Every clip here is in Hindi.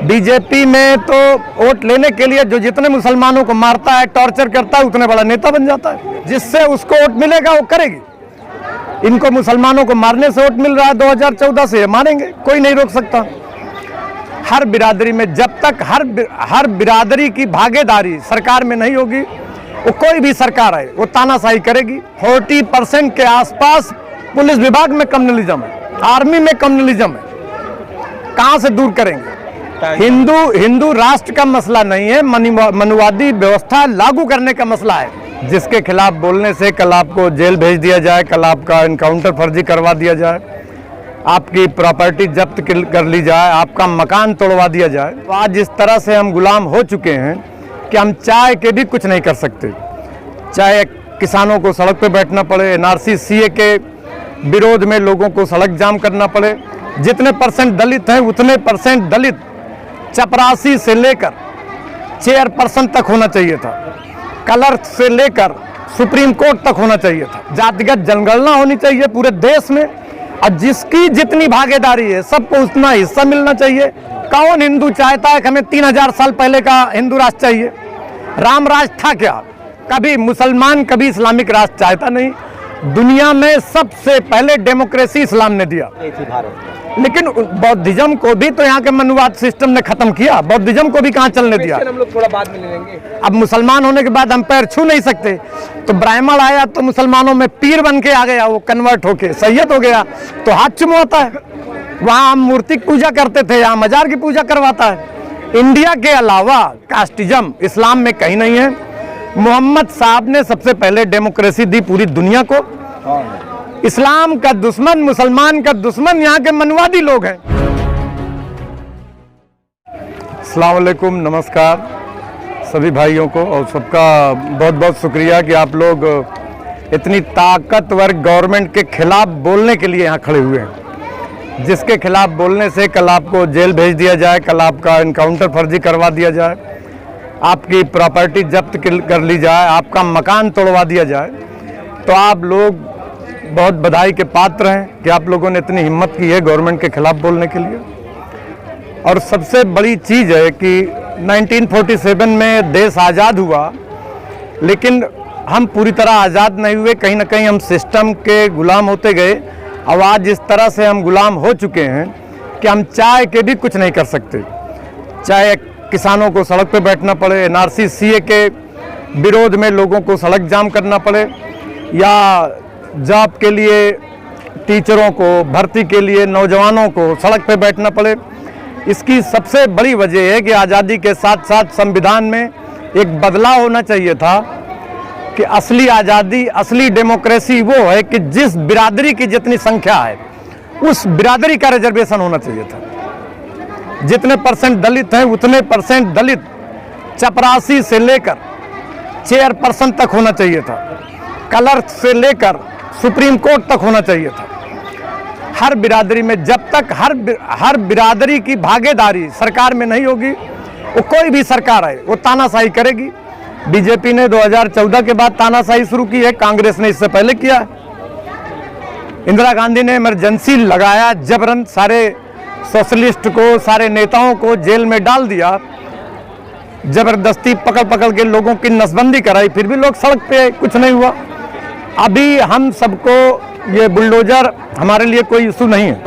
बीजेपी में तो वोट लेने के लिए जो जितने मुसलमानों को मारता है, टॉर्चर करता है, उतने बड़ा नेता बन जाता है। जिससे उसको वोट मिलेगा वो करेगी। इनको मुसलमानों को मारने से वोट मिल रहा है 2014 से, मारेंगे, कोई नहीं रोक सकता। हर बिरादरी में जब तक हर बिरादरी की भागीदारी सरकार में नहीं होगी, वो कोई भी सरकार है वो तानाशाही करेगी। 40% के आसपास पुलिस विभाग में कम्युनलिज्म है, आर्मी में कम्युनलिज्म है, कहां से दूर करेंगे? हिंदू राष्ट्र का मसला नहीं है, मनुवादी व्यवस्था लागू करने का मसला है। जिसके खिलाफ बोलने से कल आपको जेल भेज दिया जाए, कल आपका इनकाउंटर फर्जी करवा दिया जाए, आपकी प्रॉपर्टी जब्त कर ली जाए, आपका मकान तोड़वा दिया जाए। तो आज इस तरह से हम गुलाम हो चुके हैं कि हम चाह के भी कुछ नहीं कर सकते। चाहे किसानों को सड़क पे बैठना पड़े, NRC CA के विरोध में लोगों को सड़क जाम करना पड़े। जितने % दलित हैं उतने % दलित चपरासी से लेकर चेयरपर्सन तक होना चाहिए था, क्लर्क से लेकर सुप्रीम कोर्ट तक होना चाहिए था। जातिगत जनगणना होनी चाहिए पूरे देश में, और जिसकी जितनी भागीदारी है सबको उतना हिस्सा मिलना चाहिए। कौन हिंदू चाहता है कि हमें 3000 साल पहले का हिंदू राष्ट्र चाहिए? राम राज था क्या? कभी मुसलमान, कभी इस्लामिक राष्ट्र चाहता नहीं। दुनिया में सबसे पहले डेमोक्रेसी इस्लाम ने दिया, लेकिन बौद्धिज्म को भी तो यहाँ के मनुवाद सिस्टम ने खत्म किया। बौद्धिज्म को भी कहाँ चलने दिया? हम लोग थोड़ा बाद में ले लेंगे। अब मुसलमान होने के बाद हम पैर छू नहीं सकते। तो ब्राह्मण आया तो मुसलमानों में पीर बन के आ गया, वो कन्वर्ट होके सैयद हो गया, तो हाथ चुमवाता है। वहाँ हम मूर्ति की पूजा करते थे, यहाँ मजार की पूजा करवाता है। इंडिया के अलावा कास्टिज्म इस्लाम में कहीं नहीं है। मोहम्मद साहब ने सबसे पहले डेमोक्रेसी दी पूरी दुनिया को। इस्लाम का दुश्मन, मुसलमान का दुश्मन यहाँ के मनवादी लोग हैं। अस्सलाम वालेकुम, नमस्कार सभी भाइयों को, और सबका बहुत बहुत शुक्रिया कि आप लोग इतनी ताकतवर गवर्नमेंट के खिलाफ बोलने के लिए यहाँ खड़े हुए हैं। जिसके खिलाफ बोलने से कल आपको जेल भेज दिया जाए, कल आपका इनकाउंटर फर्जी करवा दिया जाए, आपकी प्रॉपर्टी जब्त कर ली जाए, आपका मकान तोड़वा दिया जाए, तो आप लोग बहुत बधाई के पात्र हैं कि आप लोगों ने इतनी हिम्मत की है गवर्नमेंट के खिलाफ बोलने के लिए। और सबसे बड़ी चीज़ है कि 1947 में देश आज़ाद हुआ, लेकिन हम पूरी तरह आज़ाद नहीं हुए। कहीं ना कहीं हम सिस्टम के गुलाम होते गए। अब आज इस तरह से हम गुलाम हो चुके हैं कि हम चाह के भी कुछ नहीं कर सकते। चाहे किसानों को सड़क पे बैठना पड़े, NRC CA के विरोध में लोगों को सड़क जाम करना पड़े, या जॉब के लिए टीचरों को, भर्ती के लिए नौजवानों को सड़क पे बैठना पड़े। इसकी सबसे बड़ी वजह है कि आज़ादी के साथ साथ संविधान में एक बदलाव होना चाहिए था कि असली आज़ादी, असली डेमोक्रेसी वो है कि जिस बिरादरी की जितनी संख्या है उस बिरादरी का रिजर्वेशन होना चाहिए था। जितने % दलित हैं उतने % दलित चपरासी से लेकर चेयरपर्सन तक होना चाहिए था, क्लर्क से लेकर सुप्रीम कोर्ट तक होना चाहिए था। हर बिरादरी में जब तक हर बिरादरी की भागीदारी सरकार में नहीं होगी, वो कोई भी सरकार है वो तानाशाही करेगी। बीजेपी ने 2014 के बाद तानाशाही शुरू की है, कांग्रेस ने इससे पहले किया है। इंदिरा गांधी ने इमरजेंसी लगाया, जबरन सारे सोशलिस्ट को, सारे नेताओं को जेल में डाल दिया, जबरदस्ती पकड़ के लोगों की नसबंदी कराई, फिर भी लोग सड़क पे, कुछ नहीं हुआ। अभी हम सबको ये बुलडोजर हमारे लिए कोई इशू नहीं है,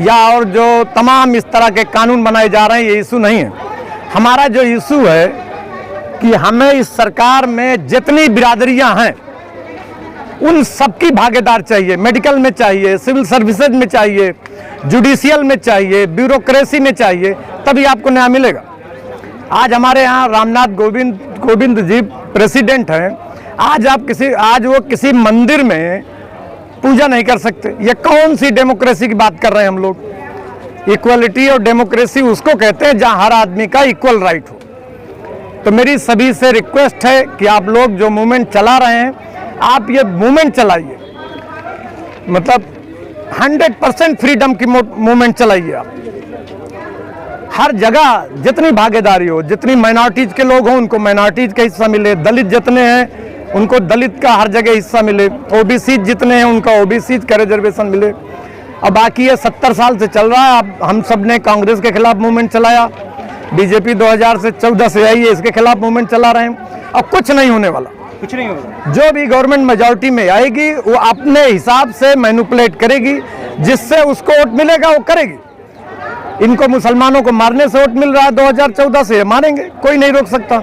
या और जो तमाम इस तरह के कानून बनाए जा रहे हैं ये इशू नहीं है। हमारा जो इशू है कि हमें इस सरकार में जितनी बिरादरियां हैं उन सबकी भागीदार चाहिए। मेडिकल में चाहिए, सिविल सर्विसेज में चाहिए, जुडिशियल में चाहिए, ब्यूरोक्रेसी में चाहिए, तभी आपको न्याय मिलेगा। आज हमारे यहाँ रामनाथ कोविंद जी प्रेसिडेंट हैं। आज वो किसी मंदिर में पूजा नहीं कर सकते। ये कौन सी डेमोक्रेसी की बात कर रहे हैं हम लोग? इक्वलिटी और डेमोक्रेसी उसको कहते हैं जहां हर आदमी का इक्वल राइट हो। तो मेरी सभी से रिक्वेस्ट है कि आप लोग जो मूवमेंट चला रहे हैं, आप ये मूवमेंट चलाइए, मतलब 100% फ्रीडम की मूवमेंट चलाइए। आप हर जगह जितनी भागीदारी हो, जितनी माइनॉरिटीज के लोग हों उनको माइनॉरिटीज का हिस्सा मिले, दलित जितने हैं उनको दलित का हर जगह हिस्सा मिले, OBC जितने हैं उनका OBC का रिजर्वेशन मिले। और बाकी ये 70 साल से चल रहा है। अब हम सब ने कांग्रेस के खिलाफ मूवमेंट चलाया, बीजेपी 2014 से आई है, इसके खिलाफ मूवमेंट चला रहे हैं, और कुछ नहीं होने वाला, कुछ नहीं होगा। जो भी गवर्नमेंट मेजॉरिटी में आएगी वो अपने हिसाब से मैनिपुलेट करेगी, जिससे उसको वोट मिलेगा वो करेगी। इनको मुसलमानों को मारने से वोट मिल रहा है 2014 से, मारेंगे, कोई नहीं रोक सकता।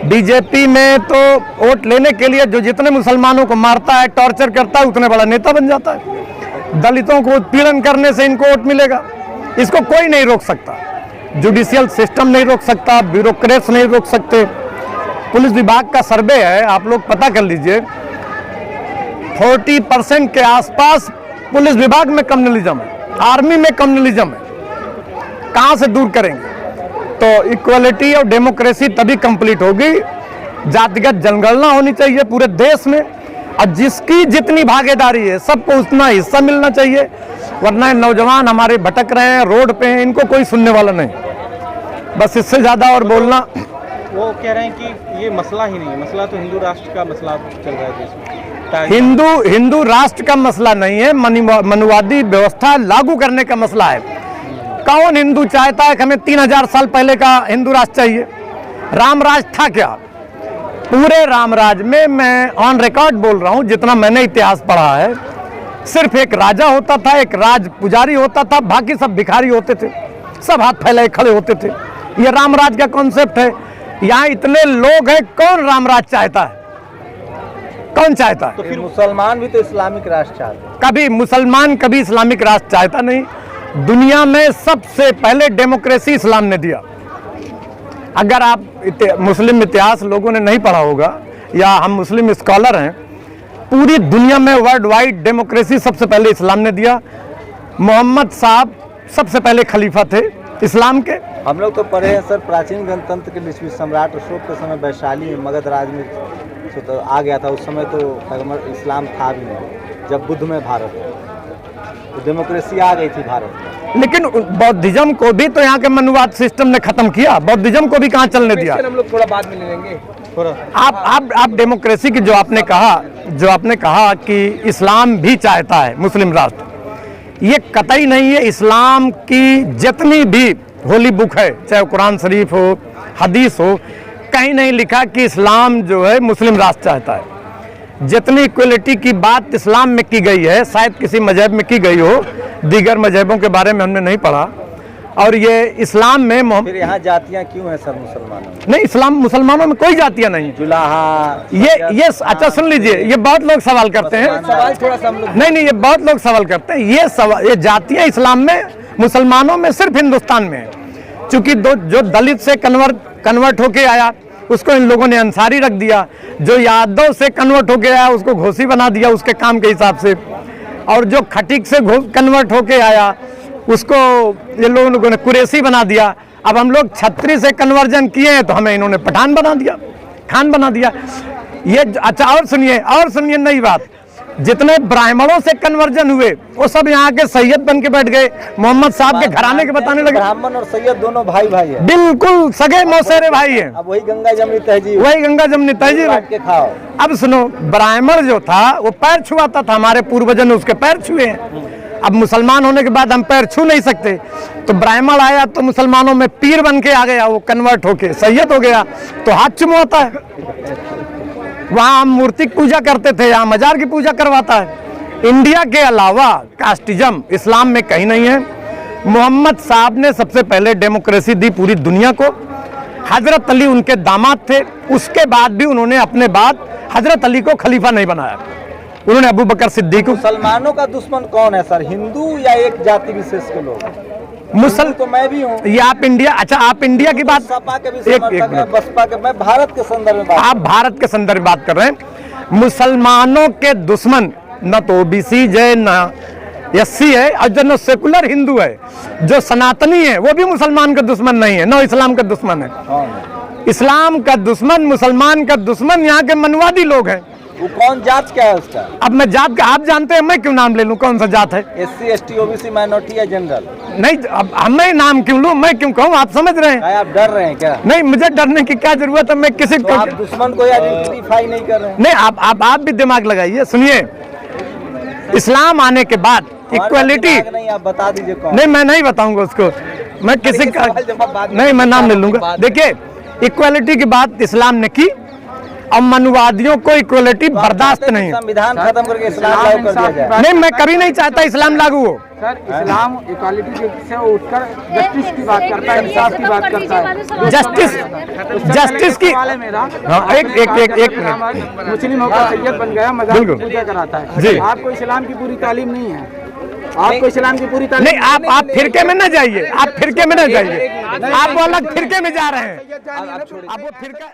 बीजेपी में तो वोट लेने के लिए जो जितने मुसलमानों को मारता है, टॉर्चर करता है, उतने बड़ा नेता बन जाता है। दलितों को उत्पीड़न करने से इनको वोट मिलेगा, इसको कोई नहीं रोक सकता। जुडिशियल सिस्टम नहीं रोक सकता, ब्यूरोक्रेट्स नहीं रोक सकते। पुलिस विभाग का सर्वे है, आप लोग पता कर लीजिए, 40% के आसपास पुलिस विभाग में कम्युनलिज्म है, आर्मी में कम्युनलिज्म है। कहां से दूर करेंगे? तो इक्वलिटी और डेमोक्रेसी तभी कंप्लीट होगी, जातिगत जनगणना होनी चाहिए पूरे देश में, और जिसकी जितनी भागीदारी है सबको उतना हिस्सा मिलना चाहिए। वरना नौजवान हमारे भटक रहे हैं, रोड पे हैं, इनको कोई सुनने वाला नहीं। बस इससे ज्यादा और बोलना, वो कह रहे हैं कि ये मसला ही नहीं है, मसला तो हिंदू राष्ट्र का मसला चल रहा है देश में। हिंदू राष्ट्र का मसला नहीं है, मनुवादी व्यवस्था लागू करने का मसला है। कौन हिंदू चाहता है कि हमें 3000 साल पहले का हिंदू राष्ट्र चाहिए? रामराज था क्या? पूरे रामराज में, मैं ऑन रिकॉर्ड बोल रहा हूं, जितना मैंने इतिहास पढ़ा है, सिर्फ एक राजा होता था, एक राज पुजारी होता था, बाकी सब भिखारी होते थे, सब हाथ फैलाए खड़े होते थे। ये रामराज का कॉन्सेप्ट है। यहाँ इतने लोग हैं, कौन रामराज चाहता है? कौन चाहता है? तो फिर मुसलमान भी तो इस्लामिक राष्ट्र चाहते हैं। कभी मुसलमान कभी इस्लामिक राष्ट्र चाहता नहीं। दुनिया में सबसे पहले डेमोक्रेसी इस्लाम ने दिया। अगर आप मुस्लिम इतिहास लोगों ने नहीं पढ़ा होगा, या हम मुस्लिम स्कॉलर हैं, पूरी दुनिया में वर्ल्ड वाइड डेमोक्रेसी सबसे पहले इस्लाम ने दिया। मोहम्मद साहब सबसे पहले खलीफा थे इस्लाम के। हम लोग तो पढ़े हैं सर, प्राचीन गणतंत्र के विश्व सम्राट अशोक के समय वैशाली में मगध राज में तो आ गया था। उस समय तो पैगंबर इस्लाम था भी नहीं, जब बुद्ध में भारत तो डेमोक्रेसी आ गई थी भारत में। लेकिन बौद्धिज्म को भी तो यहाँ के मनुवाद सिस्टम ने खत्म किया, बौद्धिज्म को भी कहाँ चलने दिया। हम लोग थोड़ा बाद में ले लेंगे थोड़ा। आप डेमोक्रेसी की जो आपने कहा कि इस्लाम भी चाहता है मुस्लिम राष्ट्र, ये कतई नहीं है। इस्लाम की जितनी भी होली बुक है, चाहे कुरान शरीफ हो, हदीस हो, कहीं नहीं लिखा कि इस्लाम जो है मुस्लिम राष्ट्र चाहता है। जितनी इक्वलिटी की बात इस्लाम में की गई है, शायद किसी मजहब में की गई हो, दीगर मजहबों के बारे में हमने नहीं पढ़ा। और ये इस्लाम में फिर यहाँ जातियाँ क्यों हैं सर मुसलमानों में? नहीं, इस्लाम मुसलमानों में कोई जातियाँ नहीं। जुलाहा ये अच्छा सुन लीजिए, ये बहुत लोग सवाल करते हैं। सवाल थोड़ा सा हम लोग नहीं, ये बहुत लोग सवाल करते हैं। ये जातियाँ इस्लाम में, मुसलमानों में सिर्फ हिंदुस्तान में है। चूंकि जो दलित से कन्वर्ट होके आया, उसको इन लोगों ने अंसारी रख दिया। जो यादव से कन्वर्ट होके आया, उसको घोसी बना दिया उसके काम के हिसाब से। और जो खटीक से कन्वर्ट होके आया, उसको ये लोगों ने कुरैशी बना दिया। अब हम लोग छत्री से कन्वर्जन किए हैं तो हमें इन्होंने पठान बना दिया, खान बना दिया। ये अच्छा, और सुनिए नई बात, जितने ब्राह्मणों से कन्वर्जन हुए वो सब यहाँ के सैयद बन के बैठ गए, मोहम्मद साहब के घराने के बताने लगे। ब्राह्मण और सैयद दोनों भाई हैं। बिल्कुल सगे मौसेरे भाई हैं। अब वही गंगा जमनी तहजीब के खाओ। अब सुनो, ब्राह्मण जो था वो पैर छुआता था, हमारे पूर्वजों ने उसके पैर छुए हैं। अब मुसलमान होने के बाद हम पैर छू नहीं सकते, तो ब्राह्मण आया तो मुसलमानों में पीर बन के आ गया, वो कन्वर्ट होके सैयद हो गया, तो हाथ चुमवाता है। वहाँ हम मूर्ति की पूजा करते थे, यहाँ मजार की पूजा करवाता है। इंडिया के अलावा कास्टिज्म इस्लाम में कहीं नहीं है। मोहम्मद साहब ने सबसे पहले डेमोक्रेसी दी पूरी दुनिया को। हजरत अली उनके दामाद थे, उसके बाद भी उन्होंने अपने बाद हजरत अली को खलीफा नहीं बनाया, उन्होंने अबू बकर सिद्दीक। मुसलमानों का दुश्मन कौन है सर, हिंदू या एक जाति विशेष के लोग? मुसल तो मैं भी हूँ। ये आप इंडिया, अच्छा आप इंडिया की बात, सपा के भी समर्थक हैं, बसपा के, मैं भारत के संदर्भ में आप भारत के संदर्भ में बात कर रहे हैं। मुसलमानों के दुश्मन न तो ओबीसी है, न एससी है, और जो न सेकुलर हिंदू है, जो सनातनी है, वो भी मुसलमान का दुश्मन नहीं है, न इस्लाम का दुश्मन है। इस्लाम का दुश्मन, मुसलमान का दुश्मन यहाँ के मनवादी लोग हैं। वो कौन जात क्या है उसका? अब मैं जात का, आप जानते हैं, मैं क्यों नाम ले लूं, कौन सा जात है? एससी एसटी ओबीसी माइनॉरिटी या जनरल? नहीं, अब मैं नाम क्यों लूं, मैं क्यों कहूं, आप समझ रहे हैं? आप डर रहे हैं क्या? नहीं, मुझे डरने की क्या जरूरत है, मैं किसी तो आप दुश्मन को आइडेंटिफाई नहीं कर रहे हैं? नहीं, आप भी दिमाग लगाइए, सुनिए। इस्लाम आने के बाद इक्वालिटी नहीं, आप बता दीजिए कौन। नहीं, मैं नहीं बताऊंगा उसको, मैं किसी का नहीं, मैं नाम ले लूंगा। देखिए, इक्वालिटी की बात इस्लाम ने की, अब मनुवादियों को इक्वालिटी बर्दाश्त नहीं है। संविधान खत्म करके इस्लाम लागू कर दिया जाए। नहीं, मैं कभी नहीं चाहता इस्लाम लागू हो। सर, इस्लाम इक्वालिटी से उठकर जस्टिस की बात करता है, इंसाफ की बात करता है। जस्टिस की मेरा हाँ, एक मिनट। मुस्लिम होकर सैयद बन गया, मज़हब बिल्कुल। पूजा कराता है जी। आपको इस्लाम की पूरी तालीम नहीं है, आपको इस्लाम की पूरी तालीम नहीं, आप फिरके में न जाइए, आप फिरके में न जाइए, आप वो अलग फिरके में जा रहे हैं, अब वो फिरका